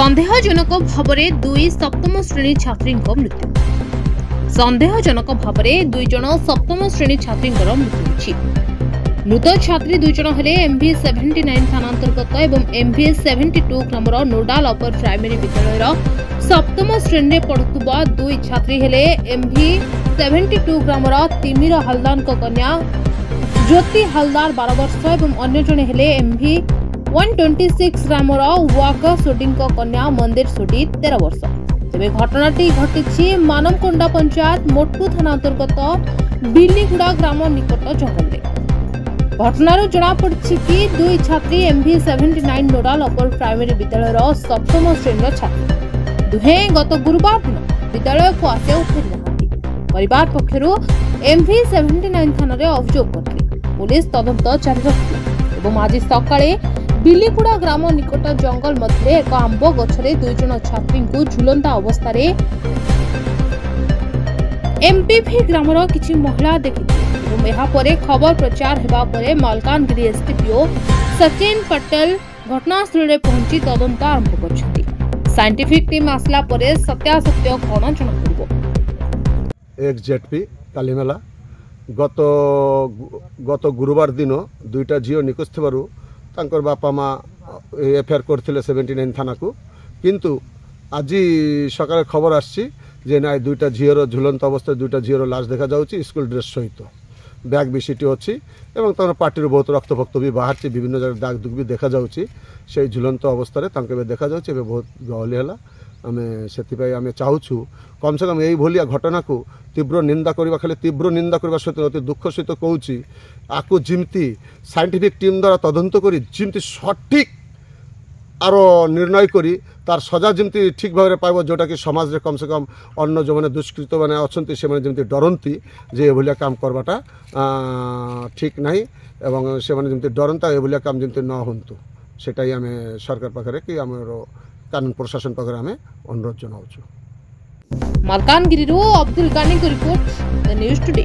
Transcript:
सन्देहजनक भाव में दुई सप्तम श्रेणी छात्री मृत्यु। सन्देहजनक भाव में दुई जन सप्तम श्रेणी छात्री मृत्यु। मृत छात्री दुई जन हेले MV 79 थाना अंतर्गत एवं MV 72 ग्रामर नोडाल अपर प्राइमरी विद्यालय सप्तम श्रेणी पढ़ुवा दुई छात्री हेले MV 72 ग्रामर तिमिर हालदार कन्या ज्योति हालदार 12 वर्ष एवं अन्य जने हेले MV 126 ग्रामर वाका सोडी कन्या मंदिर सोडी 13 वर्ष। तेज घटनाटी घटी मानवकोंडा पंचायत मोटकू थाना अंतर्गत बिलीगुड़ा ग्राम निकट जंगल। घटनार जनापड़ी कि दुई छात्री MV 79 नोडाल अपर प्राइमरी विद्यालय सप्तम श्रेणी छात्री दुहे गत गुरुवार दिन विद्यालय को आसिया उठेरी ना। परिवार पक्षर MV 79 थाना अभियोग करते पुलिस तदंत जारी रखिला और आज सकाळे बिलीगुड़ा ग्राम निकट जंगल मध्य एक आंब गछरे दुई जन छात्री को झुलंता अवस्था MPV ग्रामर किछि महिला देखिथिले। यापर खबर प्रचार हेबा परे मालकानगिरी SDPO सचिन पटेल घटनास्थल में पहुंची तदंत आरंभ करछथि। साइंटिफिक टीम आसला परे सत्यासत्य कोन जणा पड़िबो। एक ZP कालीमेला गत गुरुवार दिन दुईटा झील निखोज थिबारु तांकर बापा माँ FIR करथिले 79 थाना को, किंतु आज सकाळे खबर आछि जे ना दुईटा झीर झुलंत अवस्था दुईटा झीर लाश देखा जाउछि स्कूल ड्रेस सहित बैग भी सीटी अच्छी एवं तार पार्टी बहुत रक्तभक्त भी बाहर विभिन्न जगह दाग दुग भी देखा जाउछि। से झुलंत अवस्था देखा जाउछि बहुत गहली है। आम से चाहूँ कम से कम यही भलिया घटना को तीव्र निंदा करवा खाली तीव्र निंदा करवा सहित अति दुख सहित कहूँ आपको जमती साइंटिफिक टीम द्वारा तदंत करी जमती सठिक आर निर्णय करी तार सजा जमती ठीक भाव में पाइब जोटा कि समाज रे कम से कम अन्न जो मैंने दुष्कृत मैंने अच्छा से जमती डरती जे एभलिया काम करवाटा ठीक नहीं एवं से जमती डरता एभलिया काम जमती न होंतु सेटाई आम सरकार पाखे कि आम कानून प्रशासन पाखे आम अनुरोध जनाऊँ। मालकानगिरी अब्दुल गानी को रिपोर्ट द न्यूज टुडे।